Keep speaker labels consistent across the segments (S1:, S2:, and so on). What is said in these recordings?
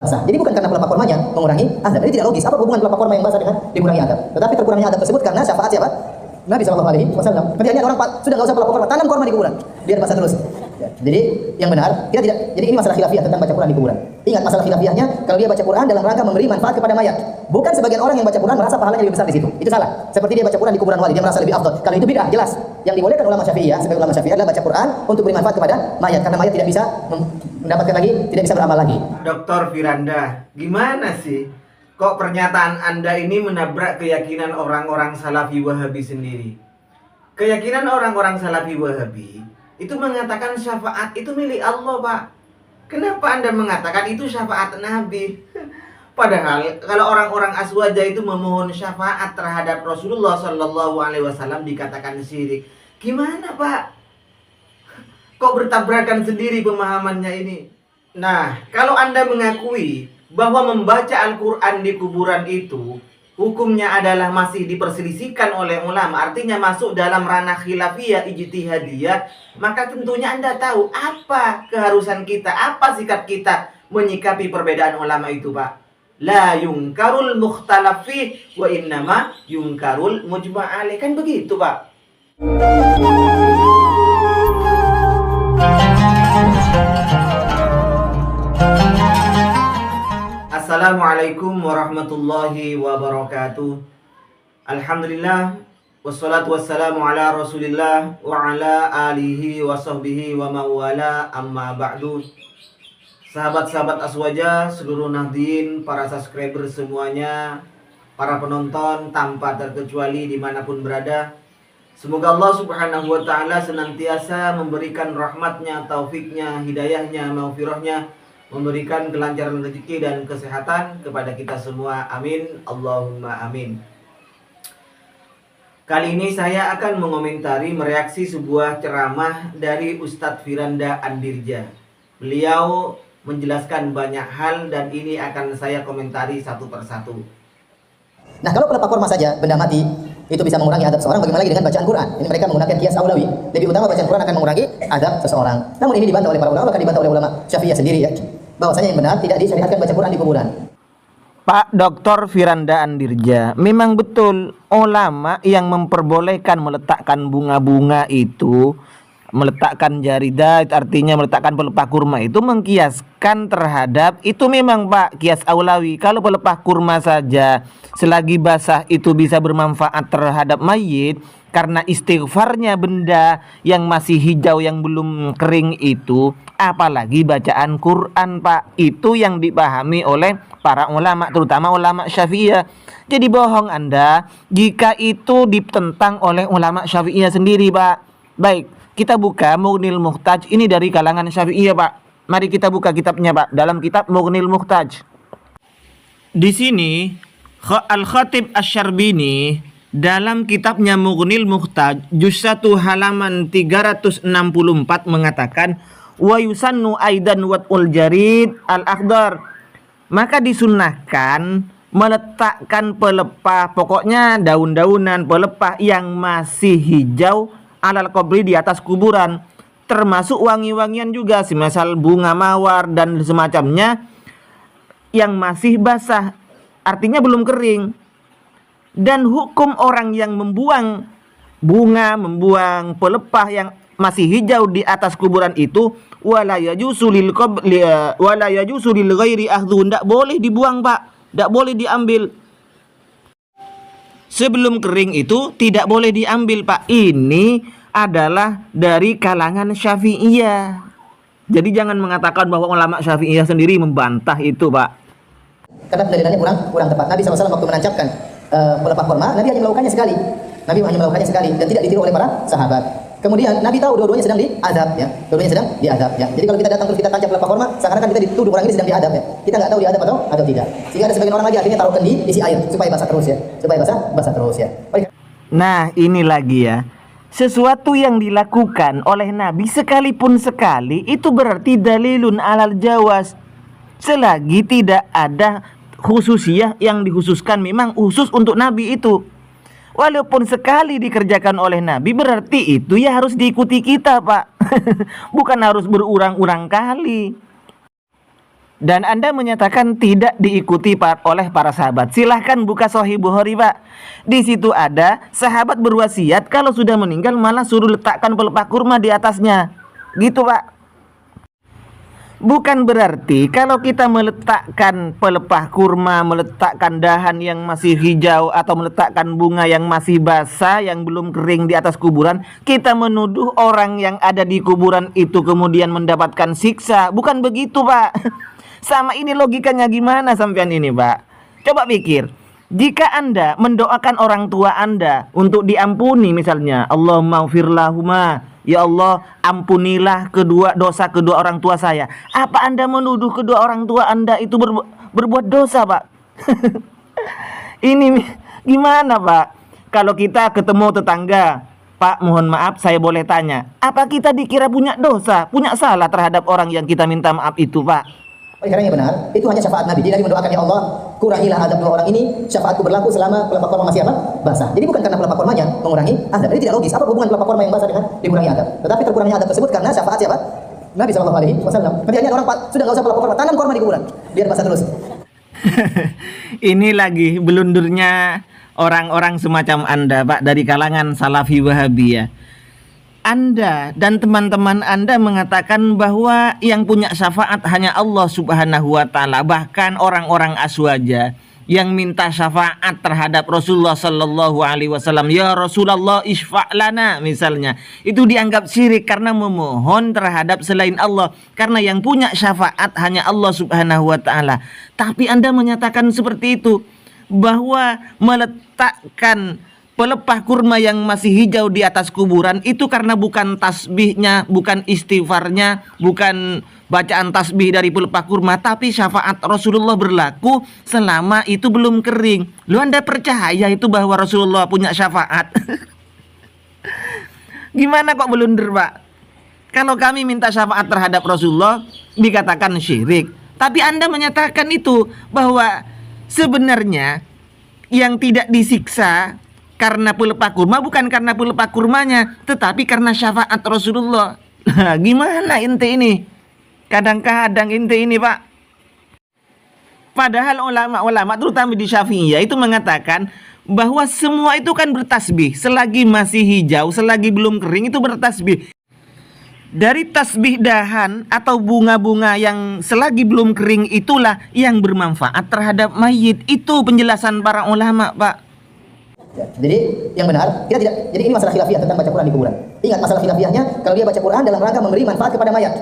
S1: sah. Jadi bukan karena pelapor kormanya mengurangi adab. Jadi tidak logis. Apa hubungan pelapor korma yang basah dengan dikurangi adab? Tetapi terkurangnya adab tersebut karena syafaat siapa? Nabi SAW. Ketika ini ada orang sudah nggak usah pelapor korma, tanam korma di kuburan, biar basah terus. Ya. Jadi yang benar, kita tidak. Jadi ini masalah khilafiyah tentang baca Quran di kuburan. Ingat masalah khilafiyahnya, kalau dia baca Quran dalam rangka memberi manfaat kepada mayat. Bukan sebagian orang yang baca Quran merasa pahalanya lebih besar di situ. Itu salah. Seperti dia baca Quran di kuburan wali, dia merasa lebih afdal. Kalau itu bid'ah, jelas. Yang dibolehkan ulama Syafi'iyah, sebagai ulama Syafi'iyah adalah baca Quran untuk beri manfaat kepada mayat, karena mayat tidak bisa mendapatkan lagi, tidak bisa beramal lagi.
S2: Dr. Firanda, gimana sih? Kok pernyataan Anda ini menabrak keyakinan orang-orang Salafi Wahabi sendiri? Keyakinan orang-orang Salafi Wahabi itu mengatakan syafaat itu milik Allah, Pak. Kenapa Anda mengatakan itu syafaat Nabi? Padahal kalau orang-orang Aswaja itu memohon syafaat terhadap Rasulullah Shallallahu Alaihi Wasallam dikatakan syirik. Gimana, Pak? Kok bertabrakan sendiri pemahamannya ini? Nah, kalau Anda mengakui bahwa membaca Al-Quran di kuburan itu hukumnya adalah masih diperselisihkan oleh ulama, artinya masuk dalam ranah khilafiyah ijtihadiyah, maka tentunya Anda tahu apa keharusan kita, apa sikap kita menyikapi perbedaan ulama itu, Pak. La yungkarul mukhtalafi wa innama yungkarul mujma'alih. Kan begitu, Pak. Assalamualaikum warahmatullahi wabarakatuh. Alhamdulillah, wassalatu wassalamu ala rasulillah wa ala alihi wa sahbihi wa mawala, amma ba'du. Sahabat-sahabat Aswaja, seluruh nahdien, para subscriber semuanya, para penonton tanpa terkecuali dimanapun berada, semoga Allah subhanahu wa ta'ala senantiasa memberikan rahmatnya, taufiknya, hidayahnya, maghfirahnya, memberikan kelancaran rezeki dan kesehatan kepada kita semua. Amin. Allahumma amin. Kali ini saya akan mengomentari, mereaksi sebuah ceramah dari Ustadz Firanda Andirja. Beliau menjelaskan banyak hal dan ini akan saya komentari satu persatu.
S1: Nah, kalau pelapor korma saja, benda mati, itu bisa mengurangi adab seorang, bagaimana lagi dengan bacaan Quran? Ini mereka menggunakan kias aulawi. Lebih utama bacaan Quran akan mengurangi adab seseorang. Namun ini dibantah oleh para ulama, bahkan dibantah oleh ulama Syafi'iyah sendiri, ya. Bahwasanya yang benar tidak disyariatkan baca Quran di kuburan.
S3: Pak Dr. Firanda Andirja, memang betul ulama yang memperbolehkan meletakkan bunga-bunga itu, meletakkan jaridah, artinya meletakkan pelepah kurma itu mengkiaskan terhadap itu, memang Pak, kias aulawi. Kalau pelepah kurma saja selagi basah itu bisa bermanfaat terhadap mayit karena istighfarnya benda yang masih hijau yang belum kering itu, apalagi bacaan Quran, Pak. Itu yang dipahami oleh para ulama, terutama ulama Syafi'iyah. Jadi bohong Anda jika itu ditentang oleh ulama Syafi'iyah sendiri, Pak. Baik, kita buka Mughnil Muhtaj, ini dari kalangan Syafi'iyah, Pak. Mari kita buka kitabnya, Pak. Dalam kitab Mughnil Muhtaj, di sini Al-Khatib Asy-Syarbini dalam kitabnya Mughnil Muhtaj juz 1 halaman 364 mengatakan, wa yusannu aidan wat'ul jarid al-akhdar, maka disunnahkan meletakkan pelepah, pokoknya daun-daunan pelepah yang masih hijau alal qabri, di atas kuburan, termasuk wangi-wangian juga, semisal bunga mawar dan semacamnya yang masih basah, artinya belum kering. Dan hukum orang yang membuang bunga, membuang pelepah yang masih hijau di atas kuburan itu, wala yajuzu lil ghairi akhdhu, ndak boleh dibuang, Pak, ndak boleh diambil. Sebelum kering itu tidak boleh diambil, Pak. Ini adalah dari kalangan Syafi'iyah. Jadi jangan mengatakan bahwa ulama Syafi'iyah sendiri membantah itu, Pak.
S1: Karena pendalilannya kurang tepat. Nabi SAW waktu menancapkan pelepah korma, Nabi hanya melakukannya sekali. Nabi hanya melakukannya sekali dan tidak ditiru oleh para sahabat. Kemudian Nabi tahu dua-duanya sedang diadab, ya. Dua-duanya sedang diadab, ya. Jadi kalau kita datang terus kita tancap pelepah korma, seakan-akan kita dituduh orang ini sedang diadab, ya. Kita nggak tahu diadab atau tidak. Sehingga ada sebagian orang lagi akhirnya taruh kendi isi air supaya basah terus, ya. Supaya basah terus, ya.
S3: Nah, ini lagi, ya. Sesuatu yang dilakukan oleh Nabi sekalipun sekali itu berarti dalilun alal jawaz. Selagi tidak ada khususiyah yang dikhususkan memang khusus untuk Nabi itu, walaupun sekali dikerjakan oleh Nabi, berarti itu ya harus diikuti kita, Pak. Bukan harus berurang-urang kali. Dan Anda menyatakan tidak diikuti oleh para sahabat. Silahkan buka Sahih Bukhari, Pak. Di situ ada sahabat berwasiat kalau sudah meninggal malah suruh letakkan pelepah kurma di atasnya. Gitu, Pak. Bukan berarti kalau kita meletakkan pelepah kurma, meletakkan dahan yang masih hijau atau meletakkan bunga yang masih basah, yang belum kering di atas kuburan, kita menuduh orang yang ada di kuburan itu kemudian mendapatkan siksa. Bukan begitu, Pak. Sama ini logikanya gimana sampean ini, Pak? Coba pikir. Jika Anda mendoakan orang tua Anda untuk diampuni misalnya, Allahumma ghfir lahuma, ya Allah ampunilah dosa kedua orang tua saya. Apa Anda menuduh kedua orang tua Anda itu berbuat dosa, Pak? Ini gimana, Pak? Kalau kita ketemu tetangga, Pak mohon maaf saya boleh tanya, apa kita dikira punya dosa, punya salah terhadap orang yang kita minta maaf itu, Pak?
S1: Oleh karena yang benar, itu hanya syafaat Nabi. Dia Nabi mendoakan, ya Allah, kurangilah adab dua orang ini, syafaatku berlaku selama pelepah korma masih apa? Basah. Jadi bukan karena pelepah kormanya mengurangi adab. Jadi tidak logis. Apa hubungan pelepah korma yang basah dengan dikurangi adab? Tetapi terkurangnya adab tersebut karena syafaat siapa? Nabi SAW. Nanti ini orang sudah nggak usah pelepah korma, tanam korma di kuburan, biar basah terus.
S3: Ini lagi blundurnya orang-orang semacam Anda, Pak, dari kalangan Salafi Wahabiyah. Anda dan teman-teman Anda mengatakan bahwa yang punya syafaat hanya Allah Subhanahu wa taala, bahkan orang-orang aswaja yang minta syafaat terhadap Rasulullah sallallahu alaihi wasallam, ya Rasulullah isfa' lana misalnya, itu dianggap syirik karena memohon terhadap selain Allah, karena yang punya syafaat hanya Allah Subhanahu wa taala. Tapi Anda menyatakan seperti itu, bahwa meletakkan pelepah kurma yang masih hijau di atas kuburan itu karena bukan tasbihnya, bukan istighfarnya, bukan bacaan tasbih dari pelepah kurma, tapi syafaat Rasulullah berlaku selama itu belum kering. Lu Anda percaya itu bahwa Rasulullah punya syafaat? Gimana kok blunder, Pak? Kalau kami minta syafaat terhadap Rasulullah dikatakan syirik, tapi Anda menyatakan itu bahwa sebenarnya yang tidak disiksa karena pelepah kurma bukan karena pelepah kurmanya, tetapi karena syafaat Rasulullah. Nah, gimana ente ini? Kadang-kadang ente ini, Pak. Padahal ulama-ulama terutama di Syafi'iyah itu mengatakan bahwa semua itu kan bertasbih. Selagi masih hijau, selagi belum kering itu bertasbih. Dari tasbih dahan atau bunga-bunga yang selagi belum kering itulah yang bermanfaat terhadap mayit. Itu penjelasan para ulama, Pak.
S1: Ya, jadi yang benar, kita tidak. Jadi ini masalah khilafiyah tentang baca Quran di kuburan. Ingat masalah khilafiyahnya, kalau dia baca Quran dalam rangka memberi manfaat kepada mayat.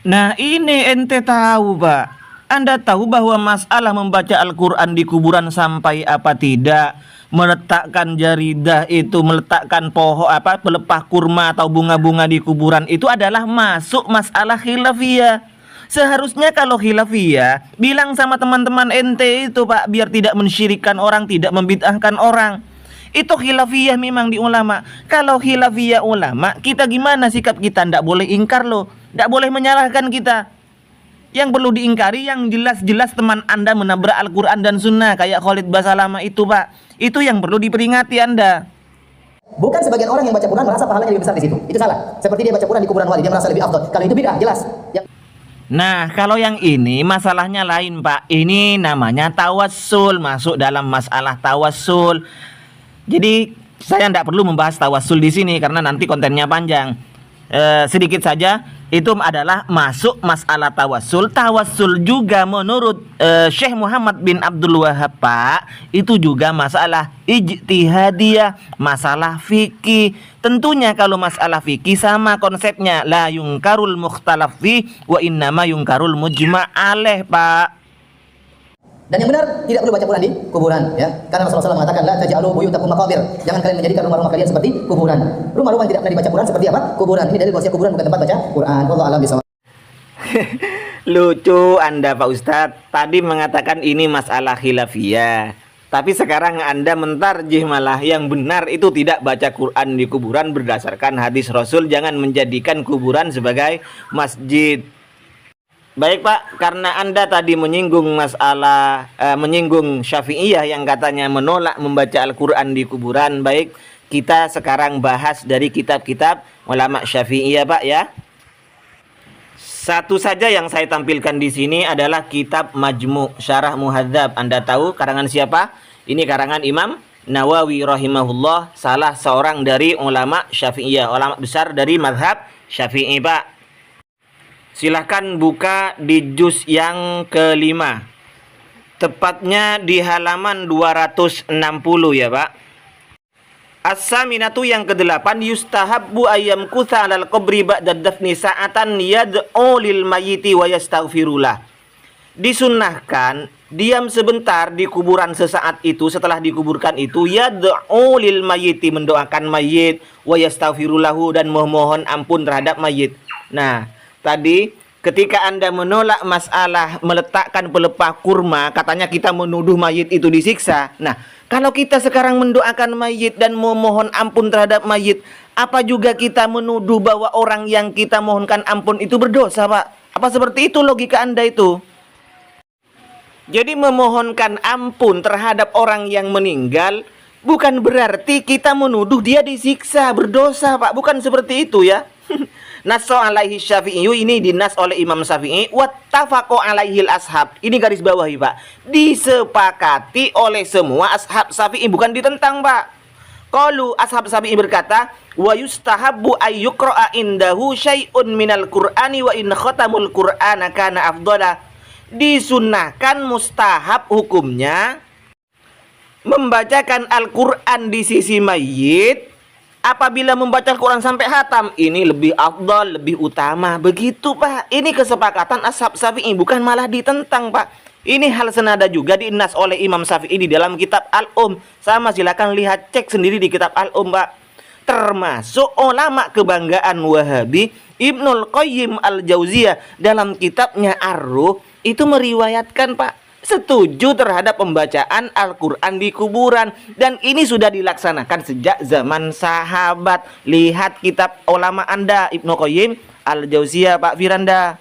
S3: Nah, ini ente tahu, Pak. Anda tahu bahwa masalah membaca Al-Quran di kuburan sampai apa tidak, meletakkan jaridah itu, meletakkan pelepah kurma atau bunga-bunga di kuburan itu adalah masuk masalah khilafiyah. Seharusnya kalau khilafiyah bilang sama teman-teman ente itu, Pak, biar tidak mensyirikkan orang, tidak membid'ahkan orang. Itu khilafiyah memang di ulama. Kalau khilafiyah ulama, kita gimana sikap kita? Ndak boleh ingkar loh, ndak boleh menyalahkan kita. Yang perlu diingkari yang jelas-jelas teman Anda menabrak Al-Quran dan Sunnah kayak Khalid Basalamah itu, Pak. Itu yang perlu diperingati Anda.
S1: Bukan sebagian orang yang baca Quran merasa pahalanya lebih besar di situ. Itu salah. Seperti dia baca Quran di kuburan wali, dia merasa lebih afdal. Kalau itu bid'ah, jelas.
S3: Nah, kalau yang ini masalahnya lain, Pak. Ini namanya tawassul, masuk dalam masalah tawassul. Jadi saya tidak perlu membahas tawassul di sini karena nanti kontennya panjang. Sedikit saja, itu adalah masuk masalah tawassul. Tawassul juga menurut Syekh Muhammad bin Abdul Wahhab, Pak, itu juga masalah ijtihadiyah, masalah fikih. Tentunya kalau masalah fikih sama konsepnya, la yungkarul mukhtalaf fi wa innama yungkarul mujma' alaih, Pak.
S1: Dan yang benar, tidak perlu baca Quran di kuburan, ya. Karena Rasulullah SAW mengatakan, la taj'alu buyutakum maqabir. Jangan kalian menjadikan rumah-rumah kalian seperti kuburan. Rumah-rumah yang tidak pernah dibaca Quran seperti apa? Kuburan. Ini dalil bahwa kuburan bukan tempat baca Quran. Wallahu a'lam bishawab.
S3: Lucu Anda, Pak Ustadz. Tadi mengatakan ini masalah khilafiyah, tapi sekarang Anda mentarjih malah yang benar itu tidak baca Quran di kuburan berdasarkan hadis Rasul. Jangan menjadikan kuburan sebagai masjid. Baik, Pak, karena Anda tadi menyinggung masalah menyinggung Syafi'iyah yang katanya menolak membaca Al-Quran di kuburan. Baik, kita sekarang bahas dari kitab-kitab ulama Syafi'iyah, Pak, ya. Satu saja yang saya tampilkan di sini adalah kitab Majmu' Syarah Muhadzab. Anda tahu karangan siapa? Ini karangan Imam Nawawi rahimahullah, salah seorang dari ulama Syafi'iyah, ulama besar dari mazhab Syafi'i, Pak. Silahkan buka di juz yang kelima. Tepatnya di halaman 260 ya, Pak. As-saminatu yang ke-8, yustahabbu ayyam kutha 'alal qabri ba'da dafni sa'atan yad'u lil mayyiti wa yastaghfirullah. Disunnahkan diam sebentar di kuburan sesaat itu, setelah dikuburkan itu, yad'u lil mayyiti, mendoakan mayit, wa yastaghfirullahu, dan memohon ampun terhadap mayit. Nah, tadi ketika Anda menolak masalah meletakkan pelepah kurma, katanya kita menuduh mayit itu disiksa. Nah, kalau kita sekarang mendoakan mayit dan memohon ampun terhadap mayit, apa juga kita menuduh bahwa orang yang kita mohonkan ampun itu berdosa, Pak? Apa seperti itu logika Anda itu? Jadi memohonkan ampun terhadap orang yang meninggal bukan berarti kita menuduh dia disiksa, berdosa, Pak. Bukan seperti itu ya. Nasso alaihi Syafi'i, ini dinas oleh Imam Syafi'i, wattafaqo alaihil ashab. Ini garis bawahi, Pak. Disepakati oleh semua ashab Syafi'i, bukan ditentang, Pak. Qalu, ashab Syafi'i berkata, wa yustahabbu ayyuqra'a indahu syai'un minal Qur'ani wa in khatamul Qur'ana kana afdala. Disunnahkan, mustahab hukumnya membacakan Al-Qur'an di sisi mayit. Apabila membaca Al-Quran sampai khatam, ini lebih afdal, lebih utama. Begitu, Pak. Ini kesepakatan ashab Syafi'i, bukan malah ditentang, Pak. Ini hal senada juga dinas oleh Imam Syafi'i di dalam kitab Sama, silakan lihat, cek sendiri di kitab Pak. Termasuk ulama kebanggaan Wahabi, Ibnul Qayyim Al-Jauziyah, dalam kitabnya Ar-Ruh, itu meriwayatkan, Pak, setuju terhadap pembacaan Al-Quran di kuburan. Dan ini sudah dilaksanakan sejak zaman sahabat. Lihat kitab ulama Anda, Ibnu Qayyim Al-Jauziyah, Pak Firanda.